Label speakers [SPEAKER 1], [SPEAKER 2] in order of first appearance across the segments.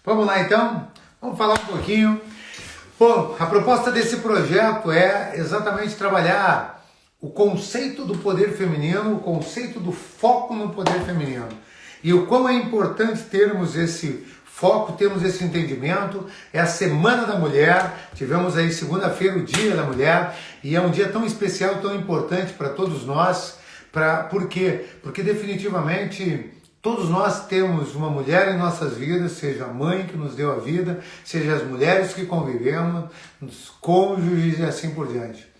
[SPEAKER 1] Vamos lá então? Vamos falar um pouquinho. Bom, a proposta desse projeto é exatamente trabalhar o conceito do poder feminino, o conceito do foco no poder feminino. E o quão é importante termos esse foco, termos esse entendimento. É a Semana da Mulher, tivemos aí segunda-feira o Dia da Mulher, e é um dia tão especial, tão importante para todos nós. Por quê? Porque definitivamente todos nós temos uma mulher em nossas vidas, seja a mãe que nos deu a vida, seja as mulheres que convivemos, os cônjuges e assim por diante.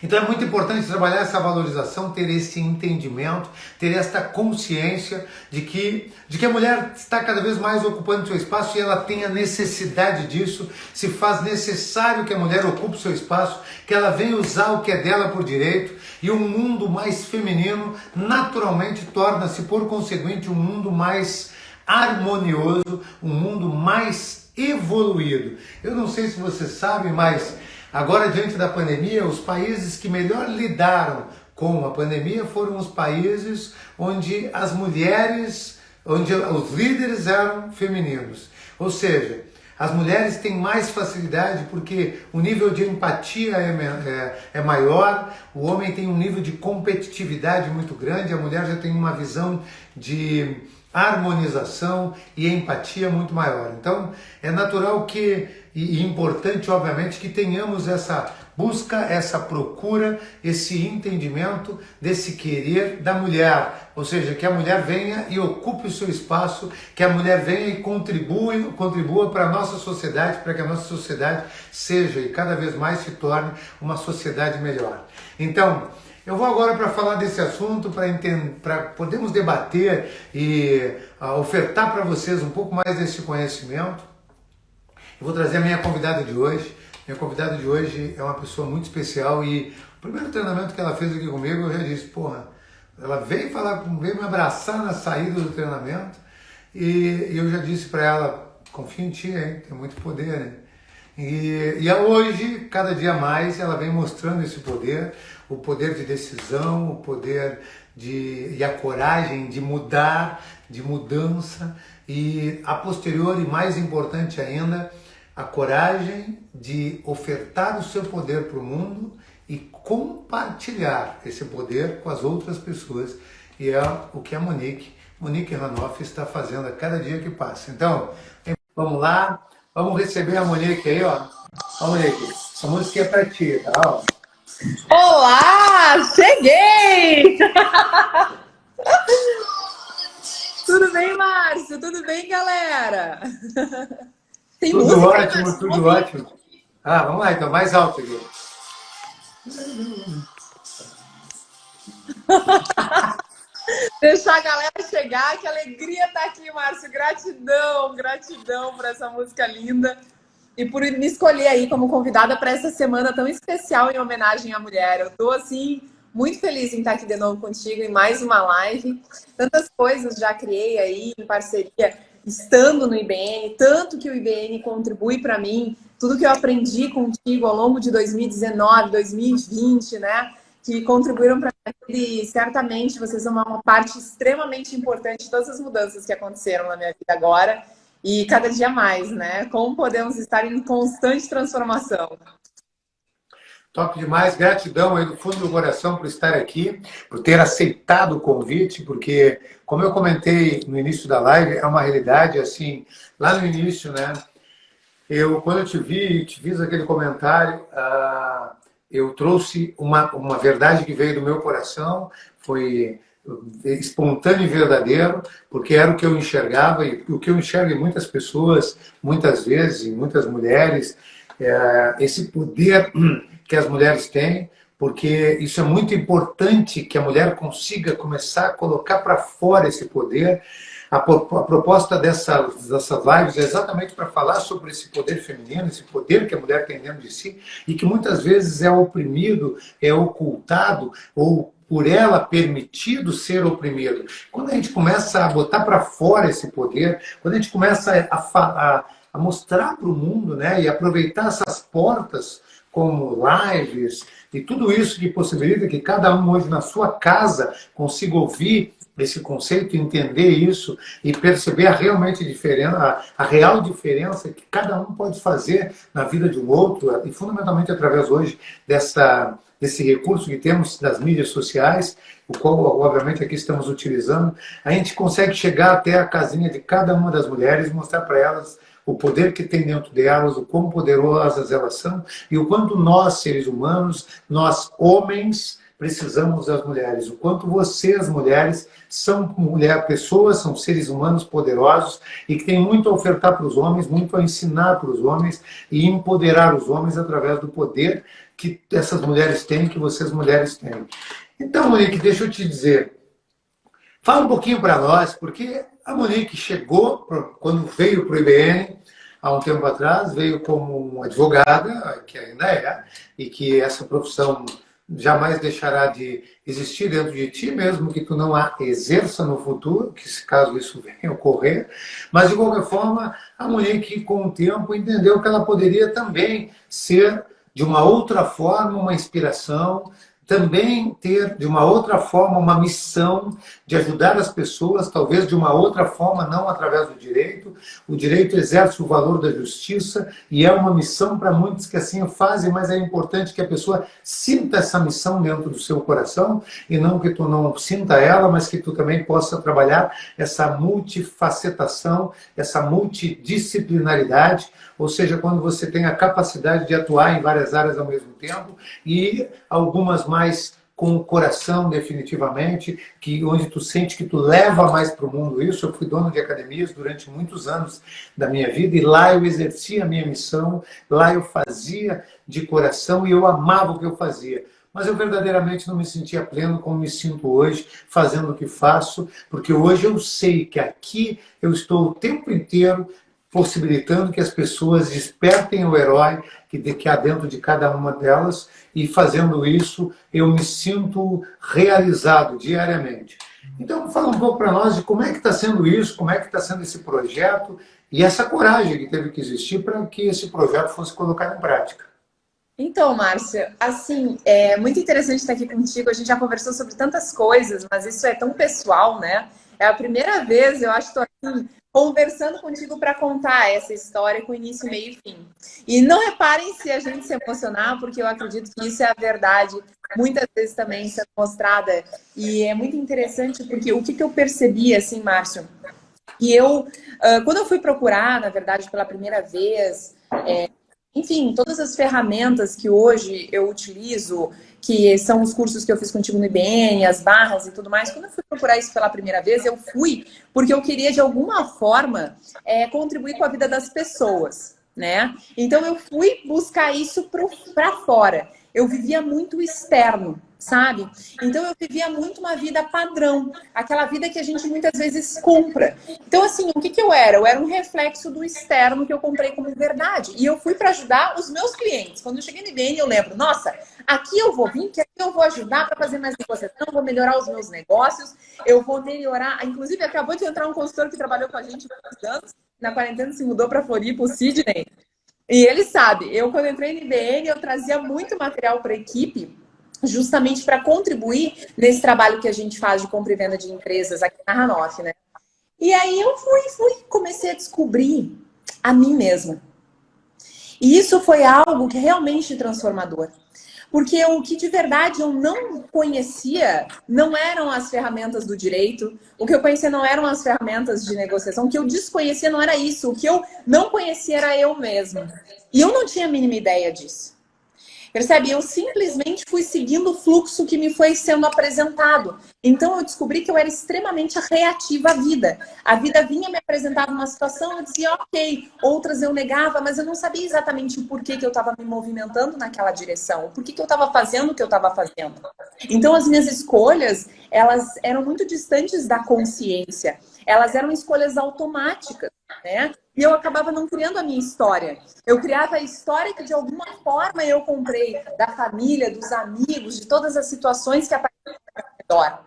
[SPEAKER 1] Então é muito importante trabalhar essa valorização, ter esse entendimento, ter esta consciência de que a mulher está cada vez mais ocupando seu espaço e ela tem a necessidade disso, se faz necessário que a mulher ocupe seu espaço, que ela venha usar o que é dela por direito, e um mundo mais feminino naturalmente torna-se, por conseguinte, um mundo mais harmonioso, um mundo mais evoluído. Eu não sei se você sabe, mas agora, diante da pandemia, os países que melhor lidaram com a pandemia foram os países onde as mulheres, onde os líderes eram femininos. Ou seja, as mulheres têm mais facilidade porque o nível de empatia é maior, o homem tem um nível de competitividade muito grande, a mulher já tem uma visão de harmonização e empatia muito maior. Então, é natural e importante, obviamente, que tenhamos essa busca, essa procura, esse entendimento desse querer da mulher. Ou seja, que a mulher venha e ocupe o seu espaço, que a mulher venha e contribua para a nossa sociedade, para que a nossa sociedade seja e cada vez mais se torne uma sociedade melhor. Então, eu vou agora para falar desse assunto, para podermos debater e ofertar para vocês um pouco mais desse conhecimento. Eu vou trazer a minha convidada de hoje. Minha convidada de hoje é uma pessoa muito especial e o primeiro treinamento que ela fez aqui comigo, eu já disse, porra, ela veio veio me abraçar na saída do treinamento e eu já disse para ela, confia em ti, hein? Tem muito poder, né? E hoje, cada dia mais, ela vem mostrando esse poder, o poder de decisão, o poder e a coragem de mudar, de mudança e a posteriori, mais importante ainda, a coragem de ofertar o seu poder para o mundo e compartilhar esse poder com as outras pessoas. E é o que a Monique Ranoff está fazendo a cada dia que passa. Então, vamos lá, vamos receber a Monique aí, ó. Ó, Monique, essa música é para ti, tá? Ó.
[SPEAKER 2] Olá, cheguei! Tudo bem, Márcio? Tudo bem, galera? Tem
[SPEAKER 1] tudo
[SPEAKER 2] música,
[SPEAKER 1] ótimo,
[SPEAKER 2] Márcio?
[SPEAKER 1] tudo ótimo. Ah, vamos lá então, mais alto aqui.
[SPEAKER 2] Deixar a galera chegar, que alegria estar aqui, Márcio. Gratidão, gratidão por essa música linda e por me escolher aí como convidada para essa semana tão especial em homenagem à mulher. Eu tô assim muito feliz em estar aqui de novo contigo em mais uma live. Tantas coisas já criei aí em parceria, estando no IBN, tanto que o IBN contribui para mim, tudo que eu aprendi contigo ao longo de 2019, 2020, né? Que contribuíram para mim e certamente vocês são uma parte extremamente importante de todas as mudanças que aconteceram na minha vida agora e cada dia mais, né? Como podemos estar em constante transformação.
[SPEAKER 1] Top demais, gratidão aí do fundo do coração por estar aqui, por ter aceitado o convite, porque, como eu comentei no início da live, é uma realidade, assim, lá no início, né, quando eu te vi, te fiz aquele comentário, eu trouxe uma verdade que veio do meu coração, foi espontâneo e verdadeiro, porque era o que eu enxergava, e o que eu enxergo em muitas pessoas, muitas vezes, em muitas mulheres, esse poder que as mulheres têm, porque isso é muito importante que a mulher consiga começar a colocar para fora esse poder. A proposta dessas lives é exatamente para falar sobre esse poder feminino, esse poder que a mulher tem dentro de si e que muitas vezes é oprimido, é ocultado ou por ela permitido ser oprimido. Quando a gente começa a botar para fora esse poder, quando a gente começa a mostrar para o mundo, né, e aproveitar essas portas como lives e tudo isso que possibilita que cada um hoje na sua casa consiga ouvir esse conceito, entender isso e perceber a realmente diferença, a real diferença que cada um pode fazer na vida de um outro, e fundamentalmente através hoje desse recurso que temos das mídias sociais, o qual, obviamente, aqui estamos utilizando, a gente consegue chegar até a casinha de cada uma das mulheres e mostrar para elas o poder que tem dentro delas, o quão poderosas elas são e o quanto nós, seres humanos, nós, homens, precisamos das mulheres, o quanto vocês, mulheres, são pessoas, são seres humanos poderosos e que têm muito a ofertar para os homens, muito a ensinar para os homens e empoderar os homens através do poder que essas mulheres têm, que vocês mulheres têm. Então, Monique, deixa eu te dizer, fala um pouquinho para nós, porque a Monique chegou, quando veio para o IBN, há um tempo atrás, veio como uma advogada, que ainda é, e que essa profissão jamais deixará de existir dentro de ti, mesmo que tu não a exerça no futuro, que se caso isso venha a ocorrer. Mas, de qualquer forma, a Monique, com o tempo, entendeu que ela poderia também ser, de uma outra forma, uma inspiração, também ter, de uma outra forma, uma missão de ajudar as pessoas, talvez de uma outra forma, não através do direito. O direito exerce o valor da justiça e é uma missão para muitos que assim o fazem, mas é importante que a pessoa sinta essa missão dentro do seu coração e não que tu não sinta ela, mas que tu também possa trabalhar essa multifacetação, essa multidisciplinaridade, ou seja, quando você tem a capacidade de atuar em várias áreas ao mesmo tempo e algumas mais com o coração definitivamente, que onde tu sente que tu leva mais para o mundo isso. Eu fui dono de academias durante muitos anos da minha vida e lá eu exercia a minha missão, lá eu fazia de coração e eu amava o que eu fazia. Mas eu verdadeiramente não me sentia pleno como me sinto hoje, fazendo o que faço, porque hoje eu sei que aqui eu estou o tempo inteiro possibilitando que as pessoas despertem o herói que há dentro de cada uma delas, e fazendo isso eu me sinto realizado diariamente. Então fala um pouco para nós de como é que está sendo isso, como é que está sendo esse projeto e essa coragem que teve que existir para que esse projeto fosse colocado em prática.
[SPEAKER 2] Então, Márcia, assim, é muito interessante estar aqui contigo. A gente já conversou sobre tantas coisas, mas isso é tão pessoal, né? É a primeira vez, eu acho que estou aqui conversando contigo para contar essa história com início, meio e fim. E não reparem se a gente se emocionar, porque eu acredito que isso é a verdade, muitas vezes também sendo mostrada. E é muito interessante, porque o que eu percebi, assim, Márcio, e eu, quando eu fui procurar, na verdade, pela primeira vez, enfim, todas as ferramentas que hoje eu utilizo, que são os cursos que eu fiz contigo no IBN, as barras e tudo mais, quando eu fui procurar isso pela primeira vez, eu fui porque eu queria, de alguma forma, contribuir com a vida das pessoas, né? Então, eu fui buscar isso para fora. Eu vivia muito externo, sabe? Então, eu vivia muito uma vida padrão, aquela vida que a gente muitas vezes compra. Então, assim, o que eu era? Eu era um reflexo do externo que eu comprei como verdade. E eu fui para ajudar os meus clientes. Quando eu cheguei no IBN, eu lembro, nossa, aqui eu vou vir, que aqui eu vou ajudar para fazer mais negociação, vou melhorar os meus negócios, eu vou melhorar. Inclusive, acabou de entrar um consultor que trabalhou com a gente há muitos anos, na quarentena se mudou para Floripa, o Sidney. E ele sabe, quando entrei no IBN, eu trazia muito material para a equipe, justamente para contribuir nesse trabalho que a gente faz de compra e venda de empresas aqui na Hanoff, né? E aí eu comecei a descobrir a mim mesma. E isso foi algo que realmente transformador. Porque o que de verdade eu não conhecia não eram as ferramentas do direito, o que eu conhecia não eram as ferramentas de negociação, o que eu desconhecia não era isso, o que eu não conhecia era eu mesma. E eu não tinha a mínima ideia disso. Percebe? Eu simplesmente fui seguindo o fluxo que me foi sendo apresentado. Então eu descobri que eu era extremamente reativa à vida. A vida vinha me apresentar uma situação, eu dizia ok. Outras eu negava, mas eu não sabia exatamente o porquê que eu estava me movimentando naquela direção. O porquê que eu estava fazendo o que eu estava fazendo. Então as minhas escolhas, elas eram muito distantes da consciência. Elas eram escolhas automáticas, né? E eu acabava não criando a minha história. Eu criava a história que de alguma forma eu comprei da família, dos amigos, de todas as situações que apareciam ao redor.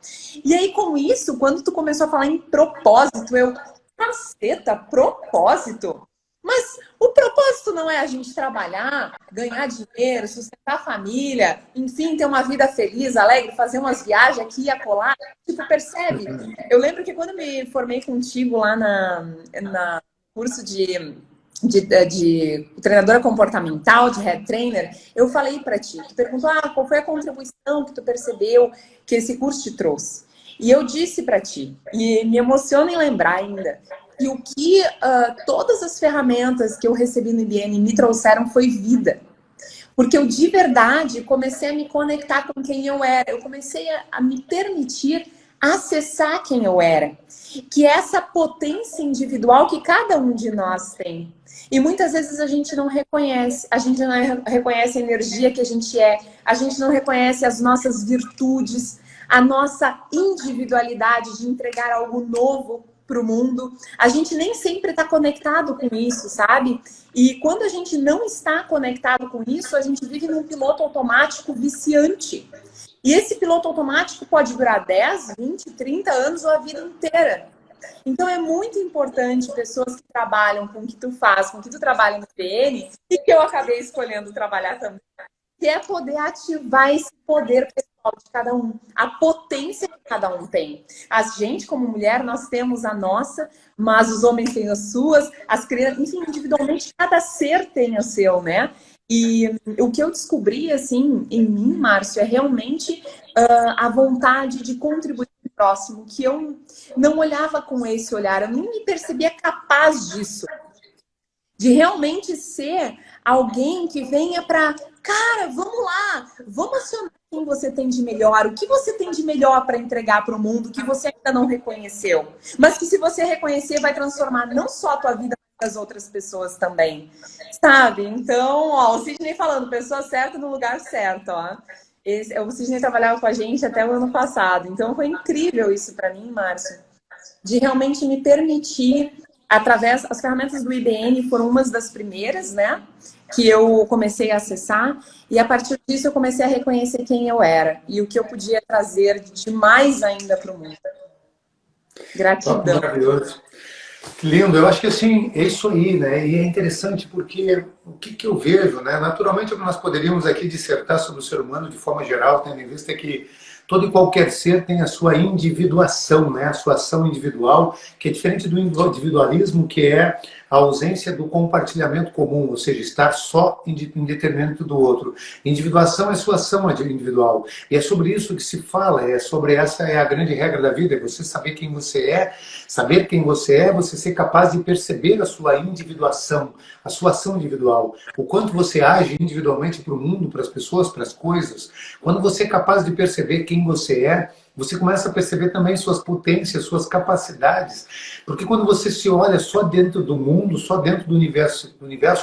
[SPEAKER 2] E aí com isso, quando tu começou a falar em propósito, caceta, propósito? Mas O propósito não é a gente trabalhar, ganhar dinheiro, sustentar a família, enfim, ter uma vida feliz, alegre, fazer umas viagens aqui e acolá. Tipo, percebe? Eu lembro que quando me formei contigo lá na curso de treinadora comportamental, de head trainer, eu falei para ti, tu perguntou, qual foi a contribuição que tu percebeu que esse curso te trouxe? E eu disse para ti, e me emociona em lembrar ainda, que o que todas as ferramentas que eu recebi no IBN me trouxeram foi vida. Porque eu, de verdade, comecei a me conectar com quem eu era. Eu comecei a me permitir acessar quem eu era. Que é essa potência individual que cada um de nós tem. E muitas vezes a gente não reconhece. A gente não reconhece a energia que a gente é. A gente não reconhece as nossas virtudes, a nossa individualidade de entregar algo novo para o mundo. A gente nem sempre está conectado com isso, sabe? E quando a gente não está conectado com isso, a gente vive num piloto automático viciante. E esse piloto automático pode durar 10, 20, 30 anos ou a vida inteira. Então é muito importante pessoas que trabalham com o que tu faz, com o que tu trabalha no PN, e que eu acabei escolhendo trabalhar também, que é poder ativar esse poder pessoal de cada um, a potência que cada um tem. A gente, como mulher, nós temos a nossa, mas os homens têm as suas, as crianças, enfim, individualmente, cada ser tem o seu, né? E o que eu descobri, assim, em mim, Márcio, é realmente a vontade de contribuir para o próximo, que eu não olhava com esse olhar, eu nem me percebia capaz disso. De realmente ser alguém que venha para, cara, vamos lá, vamos acionar quem você tem de melhor, o que você tem de melhor para entregar para o mundo que você ainda não reconheceu, mas que se você reconhecer vai transformar não só a tua vida, mas as outras pessoas também, sabe? Então, ó, o Sidney falando, pessoa certa no lugar certo, ó. O Sidney trabalhava com a gente até o ano passado, então foi incrível isso para mim, Márcio, de realmente me permitir através, as ferramentas do IBN foram umas das primeiras, né, que eu comecei a acessar, e a partir disso eu comecei a reconhecer quem eu era e o que eu podia trazer de mais ainda para o mundo. Gratidão.
[SPEAKER 1] Maravilhoso. Que lindo, eu acho que assim, é isso aí, né? E é interessante porque o que eu vejo, né? Naturalmente nós poderíamos aqui dissertar sobre o ser humano de forma geral, tendo em vista que todo e qualquer ser tem a sua individuação, né? A sua ação individual, que é diferente do individualismo, que é a ausência do compartilhamento comum, ou seja, estar só em detrimento do outro. Individuação é sua ação individual. E é sobre isso que se fala, essa é a grande regra da vida, é você saber quem você é, você ser capaz de perceber a sua individuação, a sua ação individual, o quanto você age individualmente para o mundo, para as pessoas, para as coisas. Quando você é capaz de perceber quem você é, você começa a perceber também suas potências, suas capacidades. Porque quando você se olha só dentro do mundo, só dentro do universo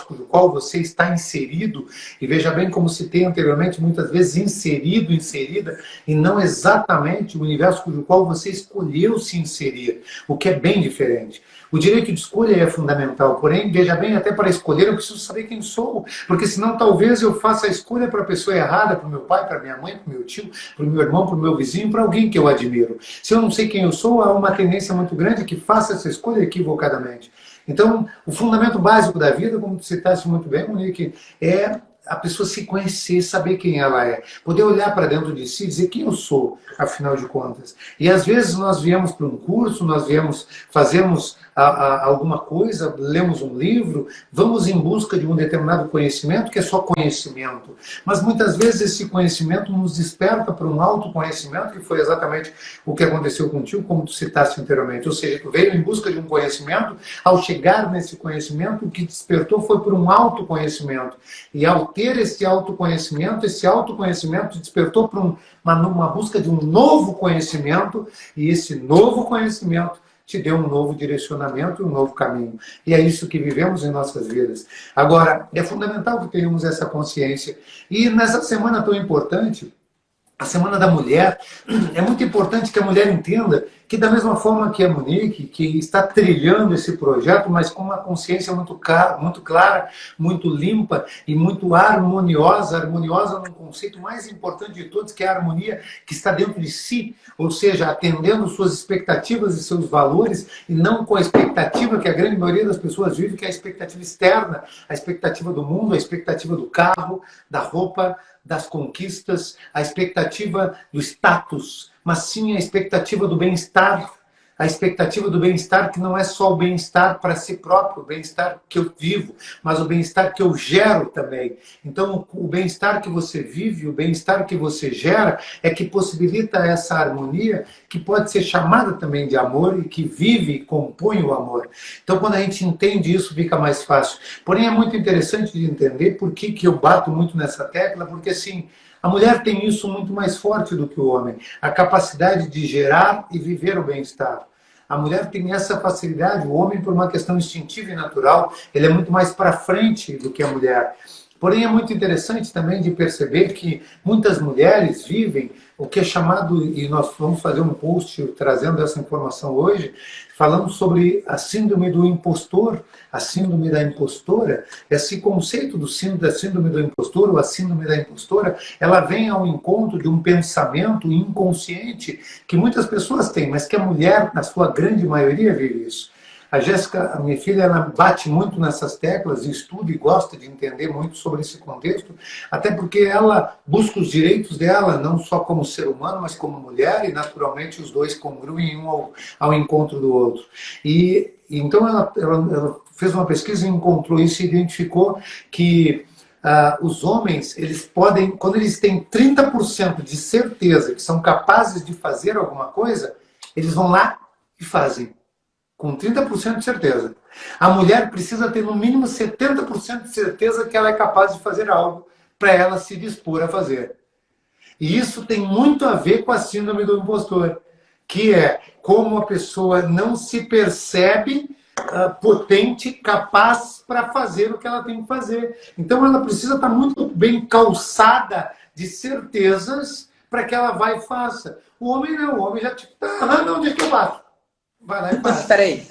[SPEAKER 1] cujo qual você está inserido, e veja bem como citei anteriormente, muitas vezes inserido, inserida, e não exatamente o universo cujo qual você escolheu se inserir, o que é bem diferente. O direito de escolha é fundamental, porém, veja bem, até para escolher eu preciso saber quem sou, porque senão talvez eu faça a escolha para a pessoa errada, para o meu pai, para minha mãe, para o meu tio, para o meu irmão, para o meu vizinho, para alguém que eu admiro. Se eu não sei quem eu sou, há uma tendência muito grande que faça essa escolha equivocadamente. Então, o fundamento básico da vida, como tu citaste muito bem, Monique, é a pessoa se conhecer, saber quem ela é, poder olhar para dentro de si e dizer quem eu sou, afinal de contas. E às vezes nós viemos para um curso, fazemos alguma coisa, lemos um livro, vamos em busca de um determinado conhecimento, que é só conhecimento. Mas muitas vezes esse conhecimento nos desperta para um autoconhecimento, que foi exatamente o que aconteceu contigo, como tu citaste anteriormente. Ou seja, tu veio em busca de um conhecimento, ao chegar nesse conhecimento, o que despertou foi por um autoconhecimento. E ao ter esse autoconhecimento despertou para uma busca de um novo conhecimento, e esse novo conhecimento te deu um novo direcionamento e um novo caminho. E é isso que vivemos em nossas vidas. Agora, é fundamental que tenhamos essa consciência. E nessa semana tão importante, a Semana da Mulher, é muito importante que a mulher entenda que da mesma forma que a Monique, que está trilhando esse projeto, mas com uma consciência muito clara, muito limpa e muito harmoniosa, harmoniosa num conceito mais importante de todos, que é a harmonia que está dentro de si, ou seja, atendendo suas expectativas e seus valores, e não com a expectativa que a grande maioria das pessoas vive, que é a expectativa externa, a expectativa do mundo, a expectativa do carro, da roupa, das conquistas, a expectativa do status, mas sim a expectativa do bem-estar, a expectativa do bem-estar que não é só o bem-estar para si próprio, o bem-estar que eu vivo, mas o bem-estar que eu gero também. Então, o bem-estar que você vive, o bem-estar que você gera, é que possibilita essa harmonia, que pode ser chamada também de amor e que vive e compõe o amor. Então, quando a gente entende isso, fica mais fácil. Porém, é muito interessante de entender por que eu bato muito nessa tecla, porque assim, a mulher tem isso muito mais forte do que o homem, a capacidade de gerar e viver o bem-estar. A mulher tem essa facilidade, o homem, por uma questão instintiva e natural, ele é muito mais para frente do que a mulher. Porém, é muito interessante também de perceber que muitas mulheres vivem o que é chamado, e nós vamos fazer um post trazendo essa informação hoje, falando sobre a síndrome do impostor, a síndrome da impostora. Esse conceito da síndrome do impostor, ou a síndrome da impostora, ela vem ao encontro de um pensamento inconsciente que muitas pessoas têm, mas que a mulher, na sua grande maioria, vive isso. A Jéssica, a minha filha, ela bate muito nessas teclas, estuda e gosta de entender muito sobre esse contexto, até porque ela busca os direitos dela, não só como ser humano, mas como mulher, e naturalmente os dois congruem um ao encontro do outro. E então ela fez uma pesquisa e encontrou isso e identificou que os homens, eles podem, quando eles têm 30% de certeza que são capazes de fazer alguma coisa, eles vão lá e fazem. Com 30% de certeza. A mulher precisa ter no mínimo 70% de certeza que ela é capaz de fazer algo para ela se dispor a fazer. E isso tem muito a ver com a síndrome do impostor, que é como a pessoa não se percebe potente, capaz para fazer o que ela tem que fazer. Então ela precisa estar muito bem calçada de certezas para que ela vá e faça. O homem não, o homem já tipo, não, deixa que eu bato. Vai lá e faz.
[SPEAKER 2] Espera aí.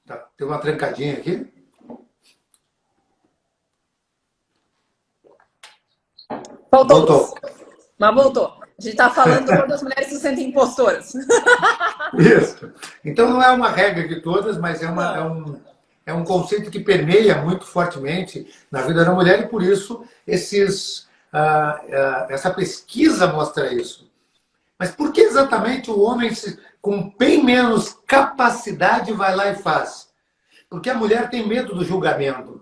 [SPEAKER 1] Tá, tem uma trancadinha aqui.
[SPEAKER 2] Voltou. Mas voltou. A gente está falando quando as mulheres se sentem impostoras.
[SPEAKER 1] Isso. Então não é uma regra de todas, mas é um conceito que permeia muito fortemente na vida da mulher e por isso essa pesquisa mostra isso. Mas por que exatamente o homem, com bem menos capacidade, vai lá e faz? Porque a mulher tem medo do julgamento.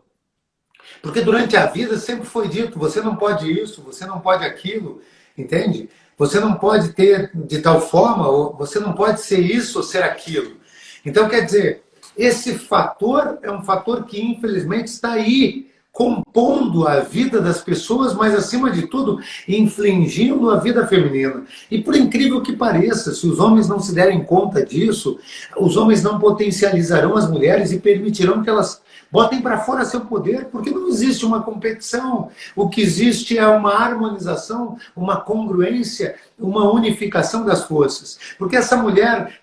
[SPEAKER 1] Porque durante a vida sempre foi dito, você não pode isso, você não pode aquilo, entende? Você não pode ter de tal forma, ou você não pode ser isso ou ser aquilo. Então, quer dizer, esse fator é um fator que infelizmente está aí, compondo a vida das pessoas, mas acima de tudo, infligindo a vida feminina. E por incrível que pareça, se os homens não se derem conta disso, os homens não potencializarão as mulheres e permitirão que elas botem para fora seu poder, porque não existe uma competição. O que existe é uma harmonização, uma congruência, uma unificação das forças. Porque essa mulher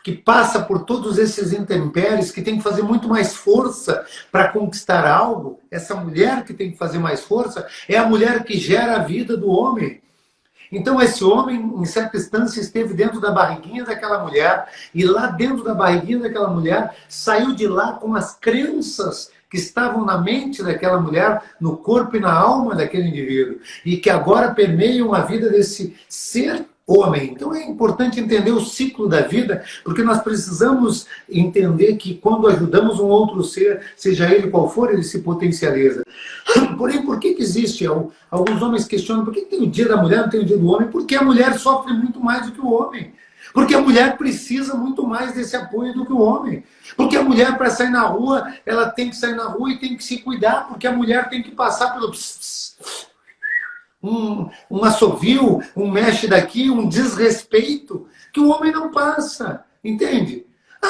[SPEAKER 1] que passa por todos esses intempéries, que tem que fazer muito mais força para conquistar algo, essa mulher que tem que fazer mais força, é a mulher que gera a vida do homem. Então esse homem, em certa instância, esteve dentro da barriguinha daquela mulher, e lá dentro da barriguinha daquela mulher, saiu de lá com as crenças que estavam na mente daquela mulher, no corpo e na alma daquele indivíduo, e que agora permeiam a vida desse ser homem. Então é importante entender o ciclo da vida, porque nós precisamos entender que quando ajudamos um outro ser, seja ele qual for, ele se potencializa. Porém, por que existe? Alguns homens questionam, por que tem o dia da mulher, não tem o dia do homem? Porque a mulher sofre muito mais do que o homem. Porque a mulher precisa muito mais desse apoio do que o homem. Porque a mulher, para sair na rua, ela tem que sair na rua e tem que se cuidar, porque a mulher tem que passar pelo um assovio, um mexe daqui, um desrespeito, que o homem não passa, entende?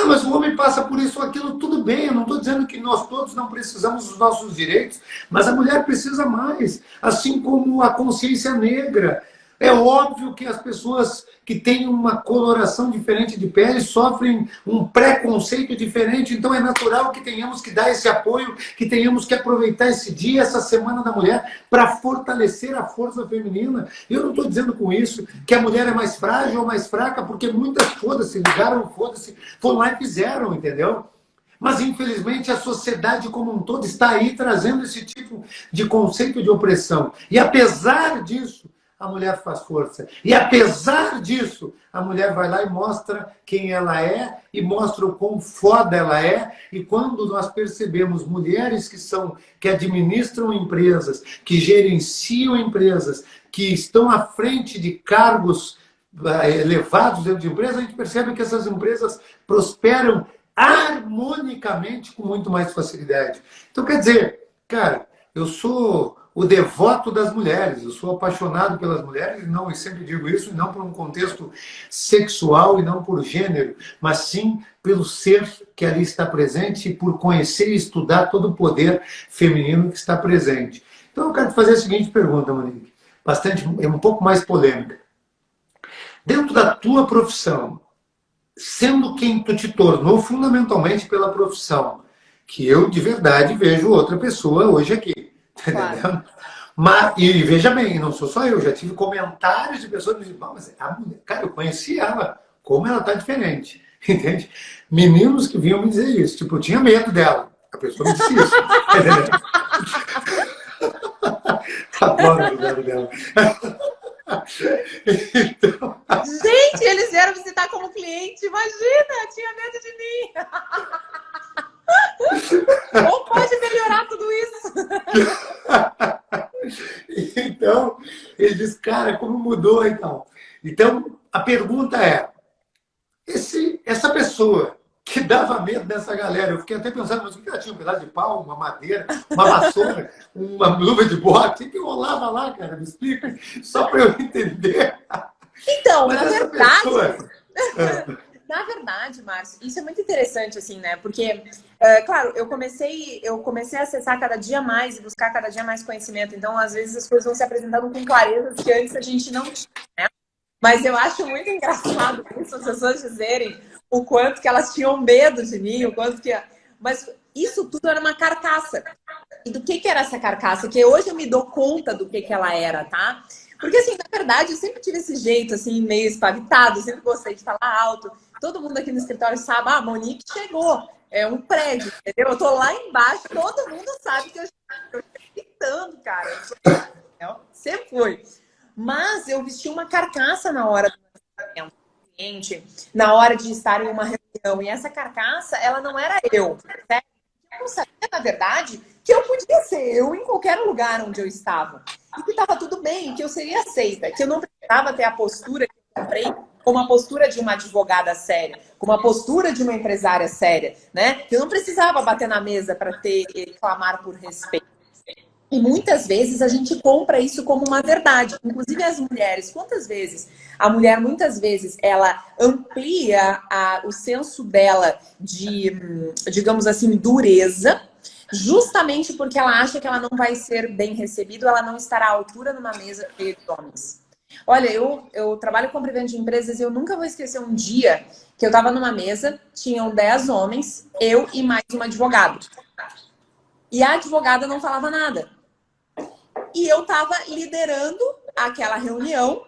[SPEAKER 1] Mas o homem passa por isso ou aquilo, tudo bem, eu não estou dizendo que nós todos não precisamos dos nossos direitos, mas a mulher precisa mais, assim como a consciência negra. É óbvio que as pessoas que têm uma coloração diferente de pele sofrem um preconceito diferente, então é natural que tenhamos que dar esse apoio, que tenhamos que aproveitar esse dia, essa Semana da Mulher, para fortalecer a força feminina. Eu não estou dizendo com isso que a mulher é mais frágil ou mais fraca, porque muitas, foda-se, ligaram, foda-se, foram lá e fizeram, entendeu? Mas, infelizmente, a sociedade como um todo está aí trazendo esse tipo de conceito de opressão. E, apesar disso, a mulher faz força. E, apesar disso, a mulher vai lá e mostra quem ela é e mostra o quão foda ela é. E quando nós percebemos mulheres que administram empresas, que gerenciam empresas, que estão à frente de cargos elevados dentro de empresas, a gente percebe que essas empresas prosperam harmonicamente com muito mais facilidade. Então, quer dizer, cara, eu sou o devoto das mulheres, eu sou apaixonado pelas mulheres, não, eu sempre digo isso, não por um contexto sexual e não por gênero, mas sim pelo ser que ali está presente e por conhecer e estudar todo o poder feminino que está presente. Então, eu quero te fazer a seguinte pergunta, Monique, um pouco mais polêmica. Dentro da tua profissão, sendo quem tu te tornou fundamentalmente pela profissão, que eu de verdade vejo outra pessoa hoje aqui, claro. Entendeu? Mas, e veja bem, não sou só eu, já tive comentários de pessoas que dizem, mas a mulher, cara, eu conheci ela, como ela tá diferente, entende? Meninos que vinham me dizer isso, tipo, eu tinha medo dela, a pessoa me disse isso, entendeu? Adoro o medo dela.
[SPEAKER 2] Então... Gente, eles vieram visitar como cliente. Imagina, tinha medo de mim. Ou pode melhorar tudo isso?
[SPEAKER 1] Então, ele diz, cara, como mudou e tal. Então, a pergunta é, essa pessoa que dava medo dessa galera, eu fiquei até pensando, mas o que ela tinha? Um pedaço de pau, uma madeira, uma vassoura, uma luva de bote? O que rolava lá, cara? Me explica, só para eu entender.
[SPEAKER 2] Então, mas na verdade... Pessoa... Na verdade, Márcio, isso é muito interessante, assim, né? Porque, claro, eu comecei a acessar cada dia mais e buscar cada dia mais conhecimento. Então, às vezes, as coisas vão se apresentando com clareza que antes a gente não tinha, né? Mas eu acho muito engraçado isso, as pessoas dizerem o quanto que elas tinham medo de mim, o quanto que... Mas isso tudo era uma carcaça. E do que era essa carcaça? Que hoje eu me dou conta do que ela era, tá? Porque, assim, na verdade, eu sempre tive esse jeito, assim, meio espavitado, sempre gostei de falar alto. Todo mundo aqui no escritório sabe, a Monique chegou. É um prédio, entendeu? Eu tô lá embaixo, todo mundo sabe que eu estou gritando, cara. Sempre foi. Mas eu vesti uma carcaça na hora do cliente, na hora de estar em uma reunião. E essa carcaça, ela não era eu, certo? Eu não sabia, na verdade, que eu podia ser eu em qualquer lugar onde eu estava. E que estava tudo bem, que eu seria aceita, que eu não precisava ter a postura que eu comprei como a postura de uma advogada séria, como a postura de uma empresária séria, né? Que eu não precisava bater na mesa para clamar por respeito. E muitas vezes a gente compra isso como uma verdade. Inclusive as mulheres, quantas vezes? A mulher, muitas vezes, ela amplia o senso dela de, digamos assim, dureza, justamente porque ela acha que ela não vai ser bem recebida, ela não estará à altura numa mesa cheia de homens. Olha, eu trabalho com compra e venda de empresas e eu nunca vou esquecer um dia que eu estava numa mesa, tinham 10 homens, eu e mais um advogado. E a advogada não falava nada. E eu estava liderando aquela reunião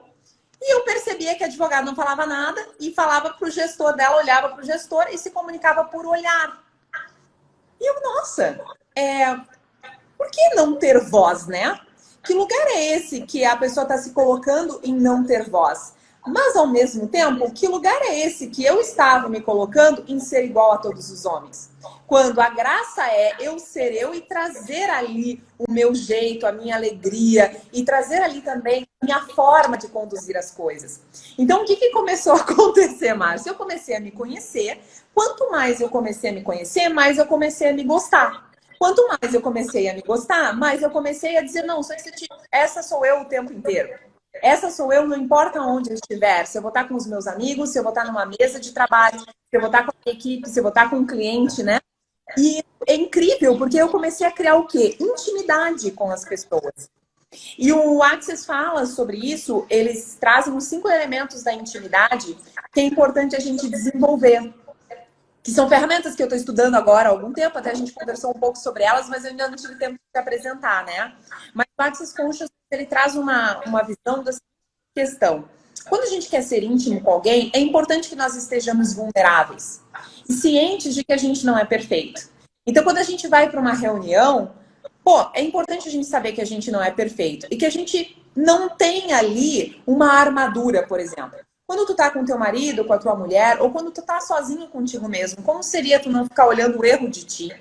[SPEAKER 2] e eu percebia que a advogada não falava nada e falava para o gestor dela, olhava para o gestor e se comunicava por olhar. E eu, nossa, por que não ter voz, né? Que lugar é esse que a pessoa está se colocando em não ter voz? Mas, ao mesmo tempo, que lugar é esse que eu estava me colocando em ser igual a todos os homens? Quando a graça é eu ser eu e trazer ali o meu jeito, a minha alegria e trazer ali também a minha forma de conduzir as coisas. Então, o que começou a acontecer, Márcio? Eu comecei a me conhecer. Quanto mais eu comecei a me conhecer, mais eu comecei a me gostar. Quanto mais eu comecei a me gostar, mais eu comecei a dizer, não, essa sou eu o tempo inteiro. Essa sou eu, não importa onde eu estiver. Se eu vou estar com os meus amigos, se eu vou estar numa mesa de trabalho, se eu vou estar com a minha equipe, se eu vou estar com um cliente, né? E é incrível, porque eu comecei a criar o quê? Intimidade com as pessoas. E o Access fala sobre isso, eles trazem os 5 elementos da intimidade que é importante a gente desenvolver. Que são ferramentas que eu estou estudando agora há algum tempo, até a gente conversou um pouco sobre elas, mas eu ainda não tive tempo de apresentar, né? Mas o Access Conscious, ele traz uma visão da questão. Quando a gente quer ser íntimo com alguém, é importante que nós estejamos vulneráveis e cientes de que a gente não é perfeito. Então, quando a gente vai para uma reunião, é importante a gente saber que a gente não é perfeito e que a gente não tem ali uma armadura, por exemplo. Quando tu tá com teu marido, com a tua mulher, ou quando tu tá sozinho contigo mesmo, como seria tu não ficar olhando o erro de ti?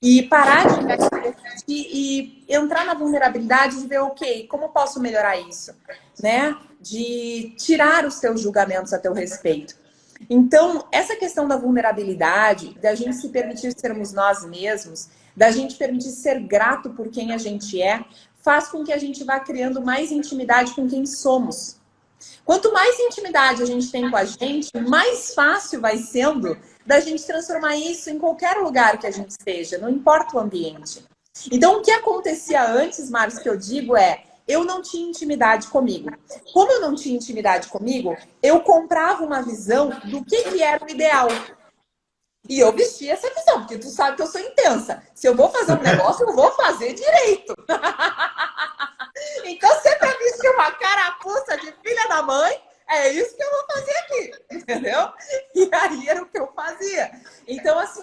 [SPEAKER 2] E parar de ver o erro de ti e entrar na vulnerabilidade de ver, ok, como posso melhorar isso? Né? De tirar os teus julgamentos a teu respeito. Então, essa questão da vulnerabilidade, da gente se permitir sermos nós mesmos, da gente permitir ser grato por quem a gente é, faz com que a gente vá criando mais intimidade com quem somos. Quanto mais intimidade a gente tem com a gente, mais fácil vai sendo da gente transformar isso em qualquer lugar que a gente esteja, não importa o ambiente. Então, o que acontecia antes, Marcos, que eu digo eu não tinha intimidade comigo. Como eu não tinha intimidade comigo, eu comprava uma visão do que era o ideal. E eu vestia essa visão, porque tu sabe que eu sou intensa. Se eu vou fazer um negócio, eu vou fazer direito. Então, se pra vestir uma carapuça de filha da mãe, é isso que eu vou fazer aqui, entendeu? E aí era o que eu fazia. Então, assim,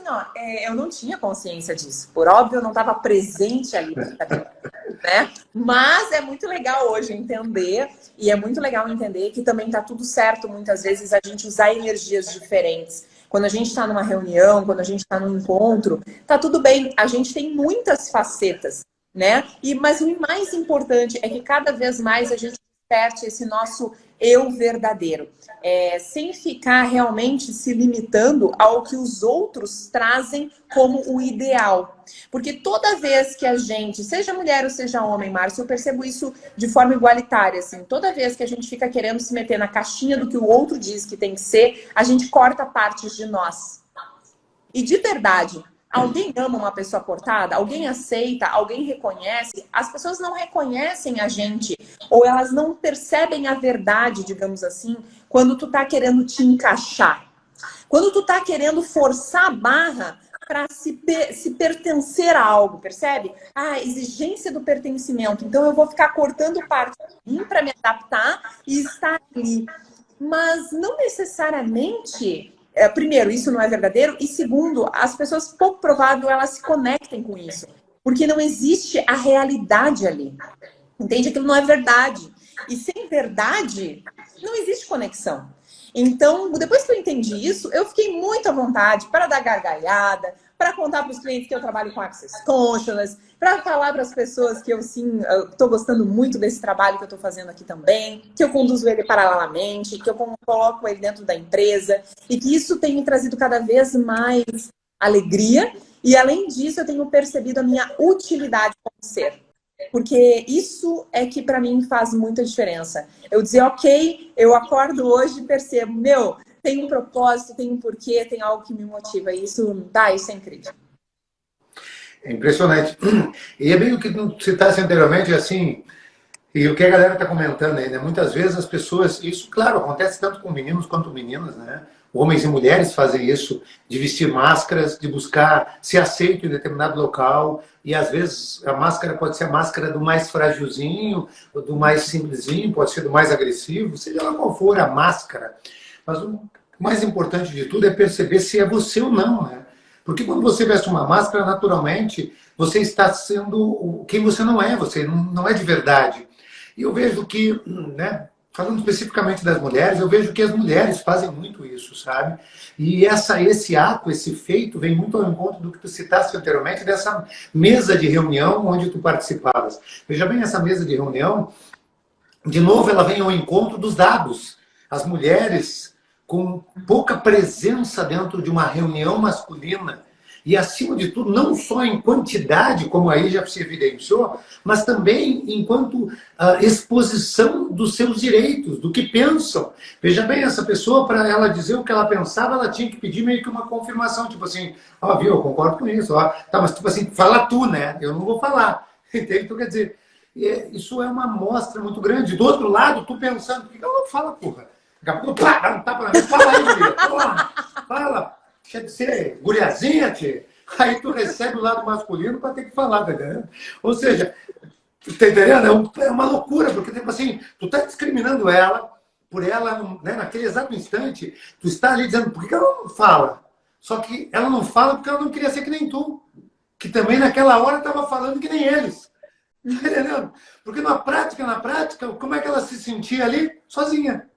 [SPEAKER 2] eu não tinha consciência disso. Por óbvio, eu não estava presente ali, né? Mas é muito legal hoje entender, e é muito legal entender que também tá tudo certo, muitas vezes, a gente usar energias diferentes. Quando a gente está numa reunião, quando a gente está num encontro, tá tudo bem. A gente tem muitas facetas, né? Mas o mais importante é que cada vez mais a gente desperte esse nosso eu verdadeiro, sem ficar realmente se limitando ao que os outros trazem como o ideal. Porque toda vez que a gente, seja mulher ou seja homem, Márcio, eu percebo isso de forma igualitária, assim, toda vez que a gente fica querendo se meter na caixinha do que o outro diz que tem que ser, a gente corta partes de nós. E de verdade, alguém ama uma pessoa portada? Alguém aceita? Alguém reconhece? As pessoas não reconhecem a gente, ou elas não percebem a verdade, digamos assim, quando tu tá querendo te encaixar. Quando tu tá querendo forçar a barra para se pertencer a algo, percebe? A exigência do pertencimento. Então eu vou ficar cortando parte de mim para me adaptar e estar ali. Mas não necessariamente... Primeiro, isso não é verdadeiro. E segundo, as pessoas, pouco provável, elas se conectem com isso. Porque não existe a realidade ali. Entende? Aquilo não é verdade. E sem verdade, não existe conexão. Então, depois que eu entendi isso, eu fiquei muito à vontade para dar gargalhada, para contar para os clientes que eu trabalho com Access Consciousness, para falar para as pessoas que eu, sim, estou gostando muito desse trabalho que eu estou fazendo aqui também, que eu conduzo ele paralelamente, que eu coloco ele dentro da empresa, e que isso tem me trazido cada vez mais alegria, e além disso eu tenho percebido a minha utilidade como ser. Porque isso é que para mim faz muita diferença. Eu dizer, ok, eu acordo hoje e percebo, tem um propósito, tem um porquê, tem algo que me motiva. Isso é incrível.
[SPEAKER 1] É impressionante. E é bem o que tu citaste anteriormente, assim, e o que a galera está comentando aí, né? Muitas vezes as pessoas, isso, claro, acontece tanto com meninos quanto meninas, né? Homens e mulheres fazem isso, de vestir máscaras, de buscar ser aceito em determinado local, e às vezes a máscara pode ser a máscara do mais frágilzinho, do mais simplesinho, pode ser do mais agressivo, seja lá qual for a máscara. Mas o mais importante de tudo é perceber se é você ou não, né? Porque quando você veste uma máscara, naturalmente, você está sendo quem você não é, você não é de verdade. E eu vejo que, né, falando especificamente das mulheres, eu vejo que as mulheres fazem muito isso, sabe? E esse ato, esse feito, vem muito ao encontro do que tu citaste anteriormente, dessa mesa de reunião onde tu participavas. Veja bem, essa mesa de reunião, de novo, ela vem ao encontro dos dados. As mulheres com pouca presença dentro de uma reunião masculina, e acima de tudo, não só em quantidade, como aí já se evidenciou, mas também enquanto exposição dos seus direitos, do que pensam. Veja bem, essa pessoa, para ela dizer o que ela pensava, ela tinha que pedir meio que uma confirmação, tipo assim, viu, eu concordo com isso, tá, mas tipo assim, fala tu, né? Eu não vou falar. Entende? Então, quer dizer, isso é uma amostra muito grande. Do outro lado, tu pensando, por que ela não fala, porra? Daqui a pouco, pá, dá um tapa na mesa, fala aí, guria, porra, fala, deixa de ser guriazinha, tchê. Aí tu recebe o lado masculino para ter que falar, tá entendendo? Ou seja, tá entendendo? É uma loucura, porque tipo assim, tu tá discriminando ela, por ela, né, naquele exato instante, tu está ali dizendo, por que ela não fala? Só que ela não fala porque ela não queria ser que nem tu, que também naquela hora estava falando que nem eles. Entendeu? Porque na prática, como é que ela se sentia ali? Sozinha.